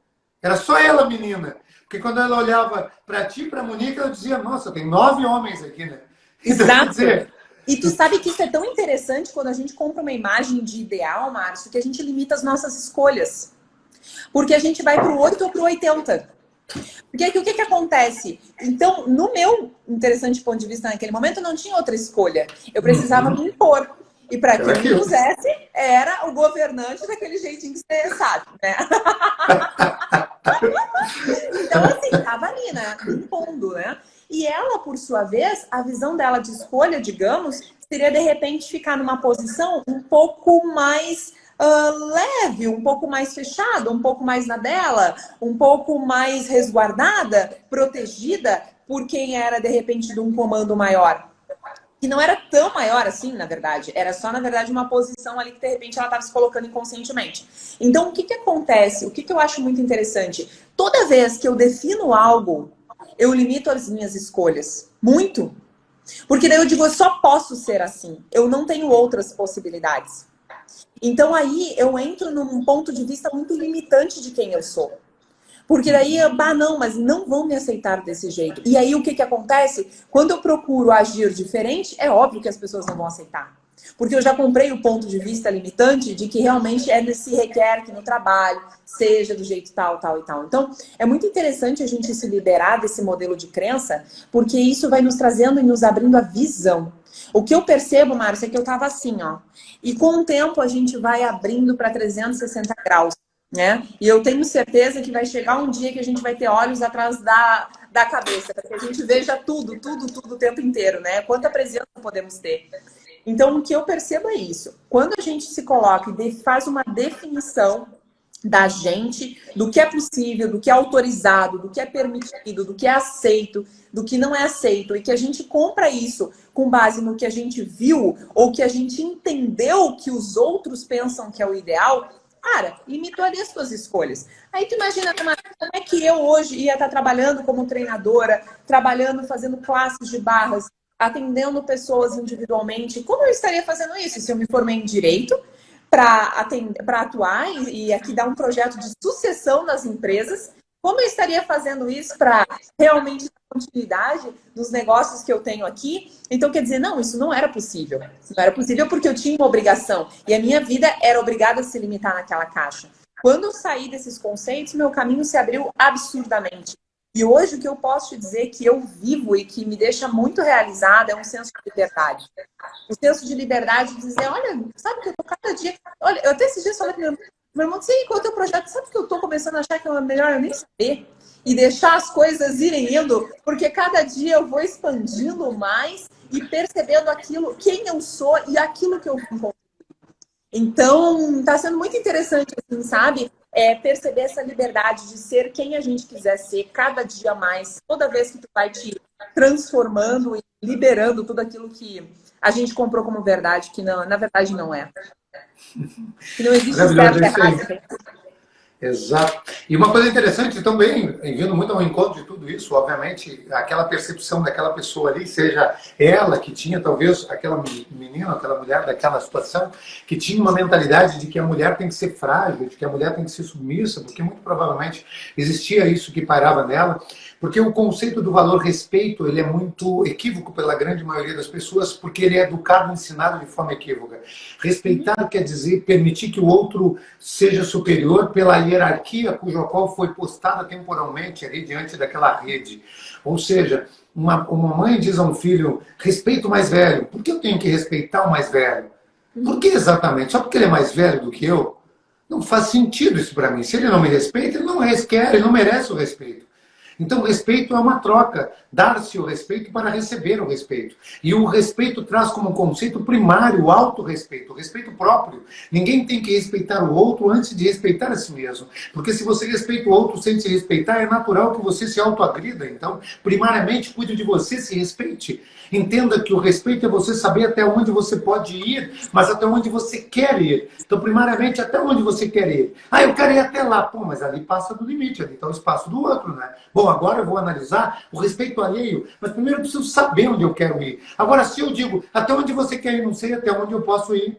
[SPEAKER 1] Era só ela, menina. Porque quando ela olhava para ti, para a Monique, ela dizia, nossa, tem 9 homens aqui, né? Então,
[SPEAKER 2] Exato.
[SPEAKER 1] quer dizer...
[SPEAKER 2] E tu sabe que isso é tão interessante quando a gente compra uma imagem de ideal, Márcio, que a gente limita as nossas escolhas. Porque a gente vai pro 8 ou pro 80. Porque o que acontece? Então, no meu interessante ponto de vista naquele momento, eu não tinha outra escolha. Eu precisava me impor. E para que eu me pusesse, era o governante daquele jeitinho que você sabe, né? Então, assim, tava ali, né? Impondo, né? E ela, por sua vez, a visão dela de escolha, digamos, seria de repente ficar numa posição um pouco mais leve, um pouco mais fechada, um pouco mais na dela, um pouco mais resguardada, protegida por quem era, de repente, de um comando maior. Que não era tão maior assim, na verdade. Era só, na verdade, uma posição ali que, de repente, ela estava se colocando inconscientemente. Então, o que acontece? O que eu acho muito interessante? Toda vez que eu defino algo, eu limito as minhas escolhas. Muito. Porque daí eu digo, eu só posso ser assim. Eu não tenho outras possibilidades. Então, aí, eu entro num ponto de vista muito limitante de quem eu sou. Porque daí, não, mas não vão me aceitar desse jeito. E aí, o que acontece? Quando eu procuro agir diferente, é óbvio que as pessoas não vão aceitar. Porque eu já comprei o ponto de vista limitante de que realmente se requer que no trabalho seja do jeito tal, tal e tal. Então, é muito interessante a gente se liberar desse modelo de crença, porque isso vai nos trazendo e nos abrindo a visão. O que eu percebo, Márcia, é que eu tava assim, ó. E com o tempo a gente vai abrindo para 360 graus. Né? E eu tenho certeza que vai chegar um dia que a gente vai ter olhos atrás da cabeça, para que a gente veja tudo o tempo inteiro, né? Quanta presença podemos ter. Então, o que eu percebo é isso. Quando a gente se coloca e faz uma definição da gente, do que é possível, do que é autorizado, do que é permitido, do que é aceito, do que não é aceito, e que a gente compra isso com base no que a gente viu ou que a gente entendeu que os outros pensam que é o ideal, cara, limitou ali as suas escolhas. Aí tu imagina como é que eu hoje ia estar trabalhando como treinadora, trabalhando, fazendo classes de barras, atendendo pessoas individualmente. Como eu estaria fazendo isso? Se eu me formei em Direito para atuar e aqui dar um projeto de sucessão das empresas, como eu estaria fazendo isso para realmente dar continuidade nos negócios que eu tenho aqui? Então, quer dizer, não, isso não era possível. Isso não era possível porque eu tinha uma obrigação. E a minha vida era obrigada a se limitar naquela caixa. Quando eu saí desses conceitos, meu caminho se abriu absurdamente. E hoje o que eu posso te dizer que eu vivo e que me deixa muito realizada é um senso de liberdade. O senso de liberdade de dizer, olha, sabe que eu tô cada dia... Olha, eu até esses dias falei para meu irmão, sei qual é o teu projeto, sabe que eu tô começando a achar que é melhor eu nem saber e deixar as coisas irem indo, porque cada dia eu vou expandindo mais e percebendo aquilo, quem eu sou e aquilo que eu vou. Então, tá sendo muito interessante, assim, sabe? Perceber essa liberdade de ser quem a gente quiser ser cada dia mais, toda vez que tu vai te transformando e liberando tudo aquilo que a gente comprou como verdade, que não, na verdade não é. Que não existe certo e errado.
[SPEAKER 1] Exato. E uma coisa interessante também, vindo muito ao encontro de tudo isso, obviamente, aquela percepção daquela pessoa ali, seja ela que tinha, talvez, aquela menina, aquela mulher daquela situação, que tinha uma mentalidade de que a mulher tem que ser frágil, de que a mulher tem que ser submissa, porque muito provavelmente existia isso que pairava nela, porque o conceito do valor respeito, ele é muito equívoco pela grande maioria das pessoas, porque ele é educado, ensinado de forma equívoca. Respeitar quer dizer permitir que o outro seja superior pela hierarquia cuja qual foi postada temporalmente ali diante daquela rede. Ou seja, uma mãe diz a um filho, respeita o mais velho. Por que eu tenho que respeitar o mais velho? Por que exatamente? Só porque ele é mais velho do que eu? Não faz sentido isso para mim. Se ele não me respeita, ele não quer, ele não merece o respeito. Então, o respeito é uma troca. Dar-se o respeito para receber o respeito. E o respeito traz como conceito primário o autorrespeito, o respeito próprio. Ninguém tem que respeitar o outro antes de respeitar a si mesmo. Porque se você respeita o outro sem se respeitar, é natural que você se autoagrida. Então, primariamente, cuide de você, se respeite. Entenda que o respeito é você saber até onde você pode ir, mas até onde você quer ir. Então, primariamente, até onde você quer ir. Ah, eu quero ir até lá. Pô, mas ali passa do limite, ali está o espaço do outro, né? Bom, agora eu vou analisar o respeito alheio, mas primeiro eu preciso saber onde eu quero ir. Agora, se eu digo, até onde você quer ir, não sei até onde eu posso ir.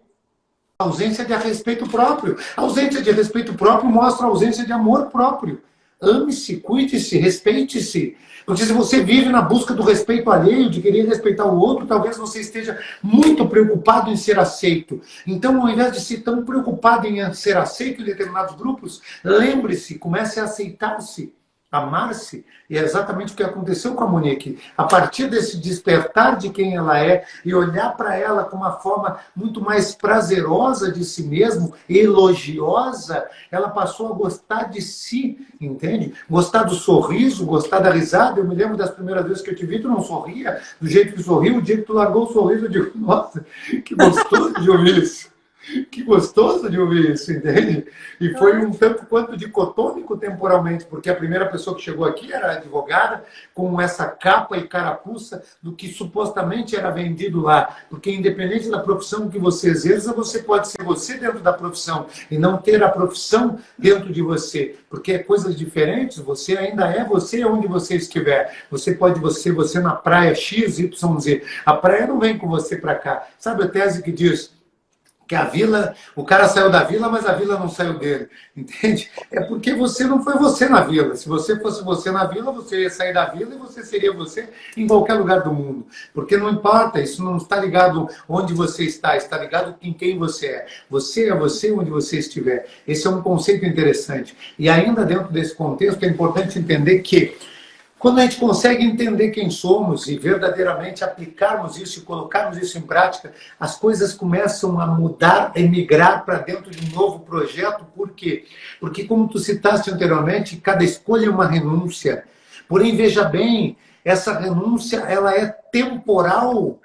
[SPEAKER 1] A ausência de respeito próprio. A ausência de respeito próprio mostra a ausência de amor próprio. Ame-se, cuide-se, respeite-se. Porque se você vive na busca do respeito alheio, de querer respeitar o outro, talvez você esteja muito preocupado em ser aceito. Então, ao invés de ser tão preocupado em ser aceito em determinados grupos, lembre-se, comece a aceitar-se, amar-se. E é exatamente o que aconteceu com a Monique. A partir desse despertar de quem ela é e olhar para ela com uma forma muito mais prazerosa de si mesmo, elogiosa, ela passou a gostar de si, entende? Gostar do sorriso, gostar da risada. Eu me lembro das primeiras vezes que eu te vi, tu não sorria do jeito que sorriu. O dia que tu largou o sorriso, eu digo, nossa, que gostoso de ouvir isso. Que gostoso de ouvir isso, entende? E foi um tanto quanto dicotômico temporalmente, porque a primeira pessoa que chegou aqui era advogada, com essa capa e carapuça do que supostamente era vendido lá. Porque independente da profissão que você exerça, você pode ser você dentro da profissão e não ter a profissão dentro de você. Porque é coisas diferentes, você ainda é você onde você estiver. Você pode ser você na praia X, Y, Z. A praia não vem com você para cá. Sabe a tese que diz que a vila, o cara saiu da vila, mas a vila não saiu dele, entende? É porque você não foi você na vila. Se você fosse você na vila, você ia sair da vila e você seria você em qualquer lugar do mundo. Porque não importa, isso não está ligado onde você está ligado em quem você é. Você é você onde você estiver. Esse é um conceito interessante. E ainda dentro desse contexto, é importante entender que quando a gente consegue entender quem somos e verdadeiramente aplicarmos isso e colocarmos isso em prática, as coisas começam a mudar, a migrar para dentro de um novo projeto. Por quê? Porque, como tu citaste anteriormente, cada escolha é uma renúncia. Porém, veja bem, essa renúncia ela é temporal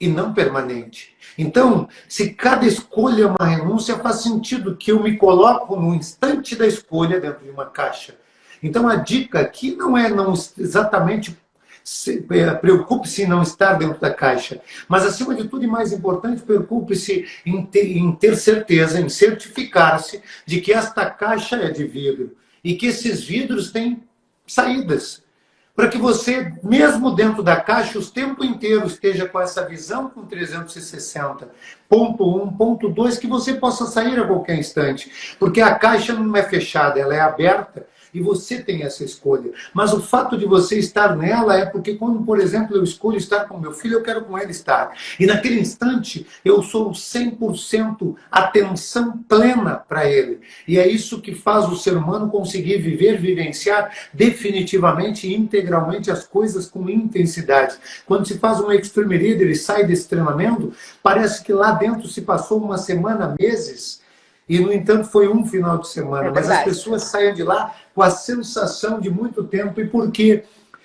[SPEAKER 1] e não permanente. Então, se cada escolha é uma renúncia, faz sentido que eu me coloco no instante da escolha dentro de uma caixa. Então, a dica aqui não é não exatamente preocupe-se em não estar dentro da caixa, mas, acima de tudo e mais importante, preocupe-se em ter certeza, em certificar-se de que esta caixa é de vidro e que esses vidros têm saídas. Para que você, mesmo dentro da caixa, o tempo inteiro esteja com essa visão com 360. Ponto 1, ponto 2, que você possa sair a qualquer instante. Porque a caixa não é fechada, ela é aberta. E você tem essa escolha. Mas o fato de você estar nela é porque quando, por exemplo, eu escolho estar com meu filho, eu quero com ele estar. E naquele instante, eu sou 100% atenção plena para ele. E é isso que faz o ser humano conseguir viver, vivenciar definitivamente e integralmente as coisas com intensidade. Quando se faz um Extreme Leader e sai desse treinamento, parece que lá dentro se passou uma semana, meses. E, no entanto, foi um final de semana. Mas as pessoas saem de lá com a sensação de muito tempo. E por quê?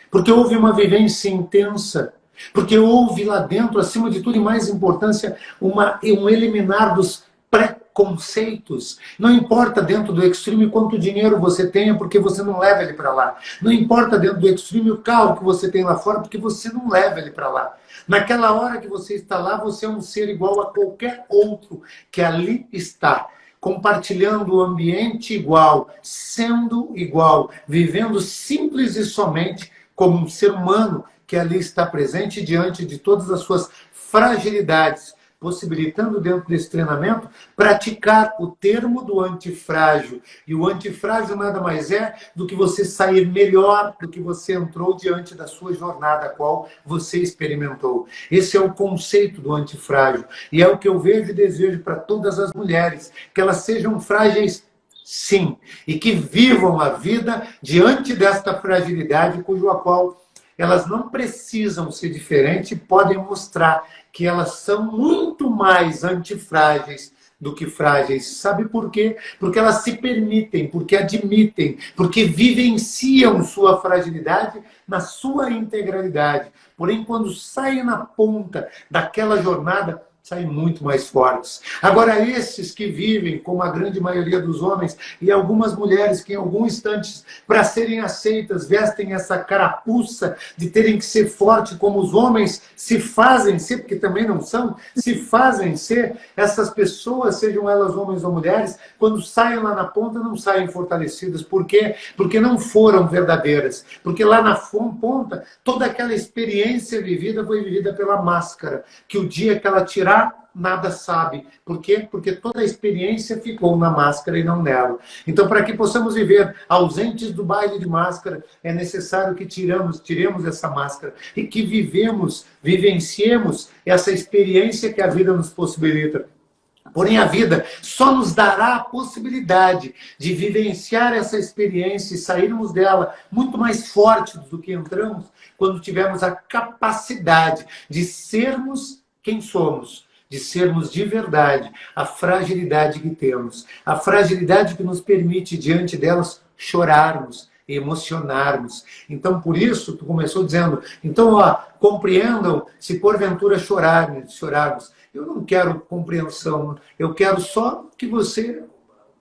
[SPEAKER 1] Porque houve uma vivência intensa. Porque houve lá dentro, acima de tudo e mais importância, um eliminar dos preconceitos. Não importa dentro do Extreme quanto dinheiro você tenha, porque você não leva ele para lá. Não importa dentro do Extreme o carro que você tem lá fora, porque você não leva ele para lá. Naquela hora que você está lá, você é um ser igual a qualquer outro que ali está. Compartilhando o ambiente igual, sendo igual, vivendo simples e somente como um ser humano que ali está presente diante de todas as suas fragilidades, possibilitando dentro desse treinamento praticar o termo do antifrágil. E o antifrágil nada mais é do que você sair melhor do que você entrou diante da sua jornada, a qual você experimentou. Esse é o conceito do antifrágil. E é o que eu vejo e desejo para todas as mulheres, que elas sejam frágeis, sim, e que vivam a vida diante desta fragilidade, cujo a qual elas não precisam ser diferentes e podem mostrar que elas são muito mais antifrágeis do que frágeis. Sabe por quê? Porque elas se permitem, porque admitem, porque vivenciam sua fragilidade na sua integralidade. Porém, quando saem na ponta daquela jornada, saem muito mais fortes. Agora, esses que vivem, como a grande maioria dos homens, e algumas mulheres que em alguns instantes, para serem aceitas, vestem essa carapuça de terem que ser forte como os homens se fazem ser, porque também não são, se fazem ser, essas pessoas, sejam elas homens ou mulheres, quando saem lá na ponta, não saem fortalecidas. Por quê? Porque não foram verdadeiras. Porque lá na ponta, toda aquela experiência vivida foi vivida pela máscara, que o dia que ela tirar, nada sabe. Por quê? Porque toda a experiência ficou na máscara e não nela. Então, para que possamos viver ausentes do baile de máscara, é necessário que tiremos essa máscara e que vivenciemos essa experiência que a vida nos possibilita. Porém, a vida só nos dará a possibilidade de vivenciar essa experiência e sairmos dela muito mais fortes do que entramos, quando tivermos a capacidade de sermos quem somos, de sermos de verdade a fragilidade que temos, a fragilidade que nos permite, diante delas, chorarmos, emocionarmos. Então, por isso, tu começou dizendo, então, compreendam se porventura chorarmos. Eu não quero compreensão, eu quero só que você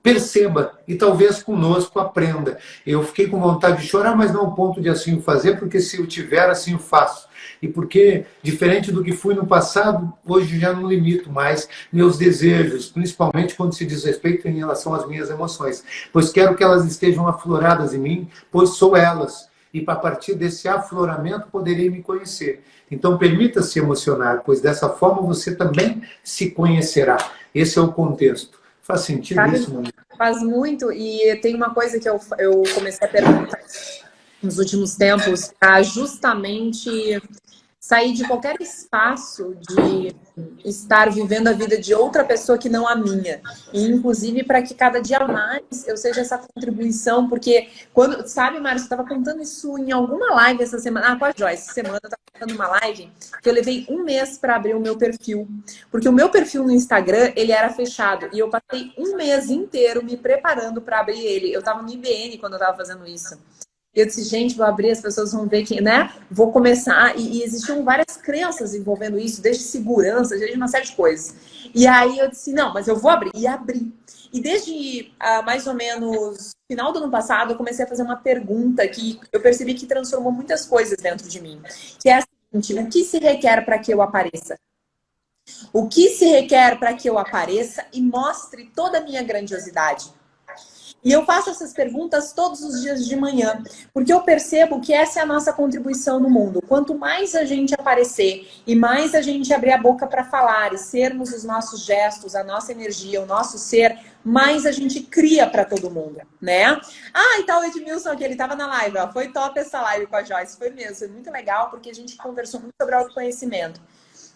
[SPEAKER 1] perceba e talvez conosco aprenda. Eu fiquei com vontade de chorar, mas não ao ponto de assim o fazer, porque se eu tiver, assim o faço. E porque, diferente do que fui no passado, hoje já não limito mais meus desejos, principalmente quando se diz respeito em relação às minhas emoções. Pois quero que elas estejam afloradas em mim, pois sou elas. E a partir desse afloramento poderei me conhecer. Então permita-se emocionar, pois dessa forma você também se conhecerá. Esse é o contexto. Faz sentido isso, Mônica?
[SPEAKER 2] Faz muito, e tem uma coisa que eu comecei a perguntar nos últimos tempos, para justamente sair de qualquer espaço de estar vivendo a vida de outra pessoa que não a minha. E, inclusive, para que cada dia mais eu seja essa contribuição, porque, sabe, Márcio, eu estava contando isso em alguma live essa semana, com a Joyce, essa semana eu estava contando uma live que eu levei 1 mês para abrir o meu perfil, porque o meu perfil no Instagram, ele era fechado, e eu passei 1 mês inteiro me preparando para abrir ele. Eu estava no IBN quando eu estava fazendo isso. Eu disse, gente, vou abrir, as pessoas vão ver que, né? Vou começar. E existiam várias crenças envolvendo isso, desde segurança, desde uma série de coisas. E aí eu disse, não, mas eu vou abrir. E abri. E desde mais ou menos final do ano passado, eu comecei a fazer uma pergunta que eu percebi que transformou muitas coisas dentro de mim. Que é a seguinte, o que se requer para que eu apareça? O que se requer para que eu apareça e mostre toda a minha grandiosidade? E eu faço essas perguntas todos os dias de manhã, porque eu percebo que essa é a nossa contribuição no mundo. Quanto mais a gente aparecer e mais a gente abrir a boca para falar e sermos os nossos gestos, a nossa energia, o nosso ser, mais a gente cria para todo mundo, né? E tal, o Edmilson aqui, ele estava na live, ó, foi top essa live com a Joyce, foi mesmo, foi muito legal, porque a gente conversou muito sobre autoconhecimento.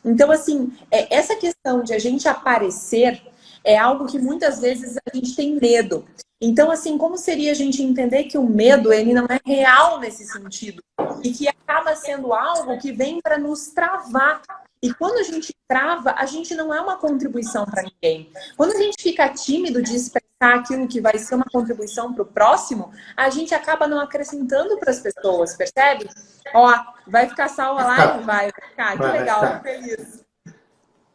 [SPEAKER 2] Então, assim, essa questão de a gente aparecer é algo que muitas vezes a gente tem medo. Então, assim, como seria a gente entender que o medo, ele não é real nesse sentido? E que acaba sendo algo que vem para nos travar. E quando a gente trava, a gente não é uma contribuição para ninguém. Quando a gente fica tímido de expressar aquilo que vai ser uma contribuição para o próximo, a gente acaba não acrescentando para as pessoas, percebe? Ó, vai ficar salva lá e vai ficar. Que legal, fico feliz.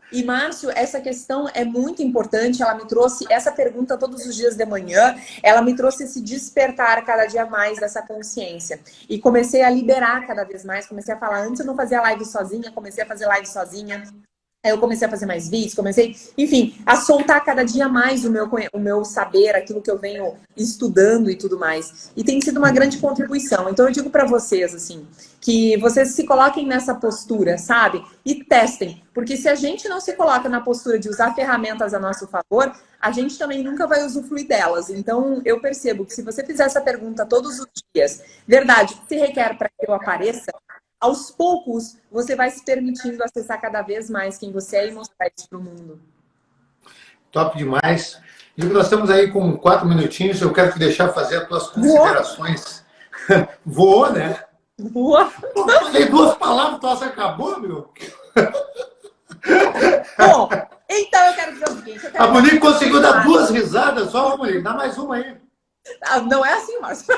[SPEAKER 2] E, Márcio, essa questão é muito importante, ela me trouxe essa pergunta todos os dias de manhã, ela me trouxe esse despertar cada dia mais dessa consciência. E comecei a liberar cada vez mais, comecei a falar, antes eu não fazia live sozinha, comecei a fazer live sozinha. Aí eu comecei a fazer mais vídeos, comecei, enfim, a soltar cada dia mais o meu saber, aquilo que eu venho estudando e tudo mais. E tem sido uma grande contribuição. Então eu digo para vocês, assim, que vocês se coloquem nessa postura, sabe? E testem. Porque se a gente não se coloca na postura de usar ferramentas a nosso favor, a gente também nunca vai usufruir delas. Então eu percebo que se você fizer essa pergunta todos os dias, verdade, o que se requer para que eu apareça? Aos poucos, você vai se permitindo acessar cada vez mais quem você é e mostrar isso para o mundo.
[SPEAKER 1] Top demais. E nós estamos aí com 4 minutinhos. Eu quero te deixar fazer as tuas considerações. Voou, né?
[SPEAKER 2] Voou.
[SPEAKER 1] Eu falei 2 palavras, então acabou, meu?
[SPEAKER 2] Bom, então eu quero dizer o seguinte. Eu
[SPEAKER 1] A Monique conseguiu dar 2 risadas só, Monique. Dá mais uma aí.
[SPEAKER 2] Ah, não é assim, Márcio.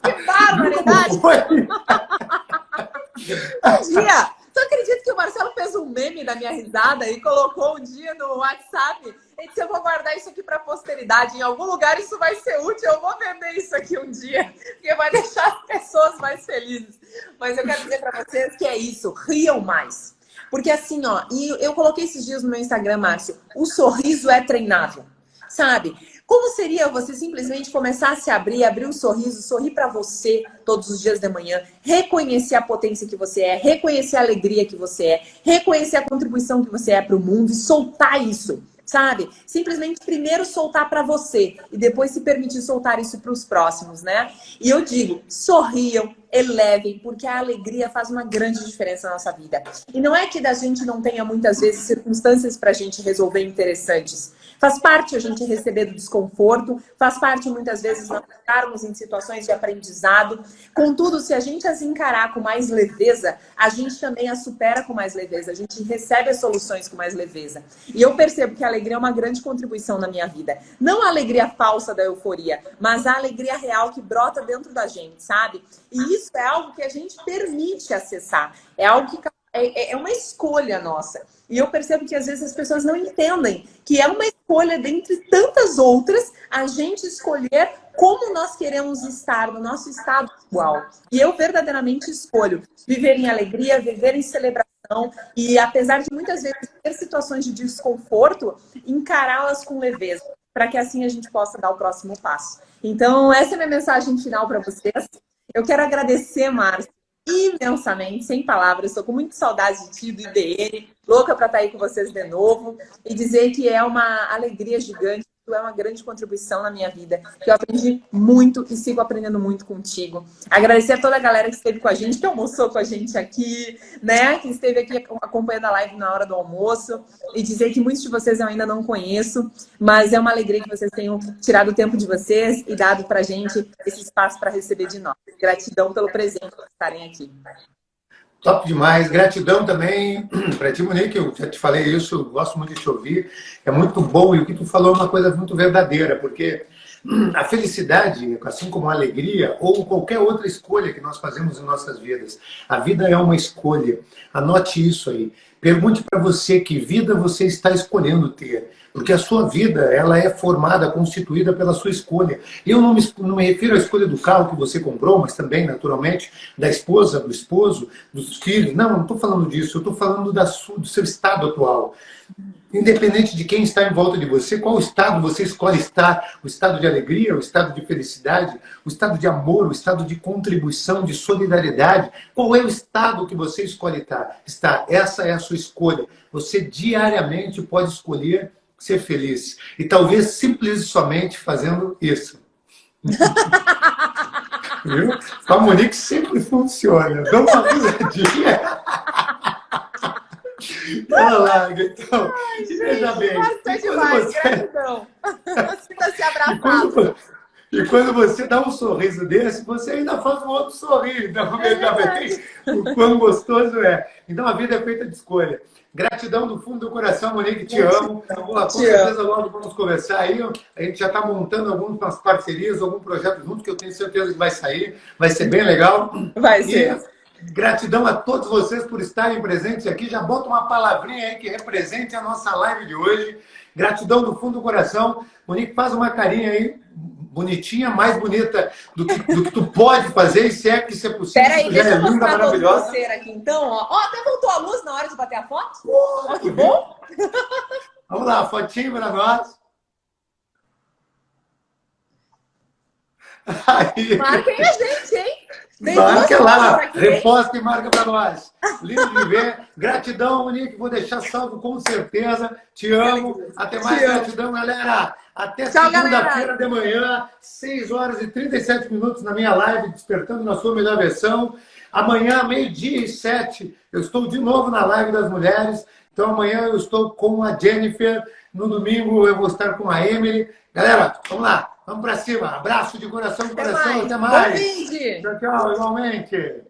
[SPEAKER 2] Que barbaridade! Um dia, tu acredita que o Marcelo fez um meme da minha risada e colocou um dia no WhatsApp? Ele disse, eu vou guardar isso aqui para a posteridade. Em algum lugar isso vai ser útil. Eu vou vender isso aqui um dia, porque vai deixar as pessoas mais felizes. Mas eu quero dizer para vocês que é isso. Riam mais. Porque assim, ó, e eu coloquei esses dias no meu Instagram, Márcio, o sorriso é treinável, sabe? Como seria você simplesmente começar a se abrir um sorriso, sorrir para você todos os dias de manhã, reconhecer a potência que você é, reconhecer a alegria que você é, reconhecer a contribuição que você é para o mundo e soltar isso, sabe? Simplesmente primeiro soltar para você e depois se permitir soltar isso para os próximos, né? E eu digo, sorriam, elevem, porque a alegria faz uma grande diferença na nossa vida. E não é que a gente não tenha muitas vezes circunstâncias para a gente resolver interessantes. Faz parte a gente receber do desconforto, faz parte muitas vezes nós estarmos em situações de aprendizado. Contudo, se a gente as encarar com mais leveza, a gente também as supera com mais leveza, a gente recebe as soluções com mais leveza. E eu percebo que a alegria é uma grande contribuição na minha vida. Não a alegria falsa da euforia, mas a alegria real que brota dentro da gente, sabe? E isso é algo que a gente permite acessar, é algo que é uma escolha nossa. E eu percebo que às vezes as pessoas não entendem que é uma escolha dentre tantas outras a gente escolher como nós queremos estar no nosso estado atual. E eu verdadeiramente escolho viver em alegria, viver em celebração e apesar de muitas vezes ter situações de desconforto, encará-las com leveza, para que assim a gente possa dar o próximo passo. Então, essa é a minha mensagem final para vocês. Eu quero agradecer, Márcio, imensamente, sem palavras. Estou com muita saudade de ti, do IBN, louca para estar aí com vocês de novo e dizer que é uma alegria gigante, tu é uma grande contribuição na minha vida, que eu aprendi muito e sigo aprendendo muito contigo. Agradecer a toda a galera que esteve com a gente, que almoçou com a gente aqui, né? Que esteve aqui acompanhando a live na hora do almoço e dizer que muitos de vocês eu ainda não conheço, mas é uma alegria que vocês tenham tirado o tempo de vocês e dado pra gente esse espaço para receber de nós. Gratidão pelo presente por estarem aqui.
[SPEAKER 1] Top demais. Gratidão também para ti, Monique. Eu já te falei isso, eu gosto muito de te ouvir. É muito bom e o que tu falou é uma coisa muito verdadeira, porque a felicidade, assim como a alegria ou qualquer outra escolha que nós fazemos em nossas vidas, a vida é uma escolha. Anote isso aí. Pergunte para você que vida você está escolhendo ter. Porque a sua vida, ela é formada, constituída pela sua escolha. Eu não me refiro à escolha do carro que você comprou, mas também, naturalmente, da esposa, do esposo, dos filhos. Não estou falando disso. Eu estou falando do seu estado atual. Independente de quem está em volta de você, qual estado você escolhe estar? O estado de alegria, o estado de felicidade, o estado de amor, o estado de contribuição, de solidariedade. Qual é o estado que você escolhe estar? Essa é a sua escolha. Você diariamente pode escolher ser feliz. E talvez simples e somente fazendo isso. Viu? Com a Monique sempre funciona. Dá uma risadinha. Olha lá, então.
[SPEAKER 2] Ai, gente,
[SPEAKER 1] veja bem.
[SPEAKER 2] é demais, gratidão. Sinta-se abraçado.
[SPEAKER 1] E quando você dá um sorriso desse, você ainda faz um outro sorriso. Então, veja bem o quão gostoso é. Então, a vida é feita de escolha. Gratidão do fundo do coração, Monique, te amo. Com certeza logo vamos conversar aí. A gente já está montando algumas parcerias, algum projeto junto, que eu tenho certeza que vai sair. Vai ser bem legal.
[SPEAKER 2] Vai ser.
[SPEAKER 1] Gratidão a todos vocês por estarem presentes aqui. Já bota uma palavrinha aí que represente a nossa live de hoje. Gratidão do fundo do coração. Monique, faz uma carinha aí, bonitinha, mais bonita do que tu pode fazer, e se é que isso é possível.
[SPEAKER 2] Peraí, deixa eu
[SPEAKER 1] linda,
[SPEAKER 2] mostrar
[SPEAKER 1] maravilhosa.
[SPEAKER 2] você aqui, então. Ó, até voltou a luz na hora de bater a foto.
[SPEAKER 1] Ó,
[SPEAKER 2] que bom.
[SPEAKER 1] Vamos lá, fotinho para nós. Aí.
[SPEAKER 2] Marquem a gente, hein?
[SPEAKER 1] Marca lá, reposta e marca para nós. Lindo de ver. Gratidão, Monique, vou deixar salvo com certeza. Te amo. Até mais, gratidão, galera. Até segunda-feira de manhã, 6 horas e 37 minutos na minha live, Despertando na Sua Melhor Versão. Amanhã, 12h07, eu estou de novo na live das mulheres. Então, amanhã eu estou com a Jennifer. No domingo eu vou estar com a Emily. Galera, vamos lá. Vamos para cima. Abraço de coração. Até mais.
[SPEAKER 2] Bom fim de.
[SPEAKER 1] Tchau, tchau. Igualmente.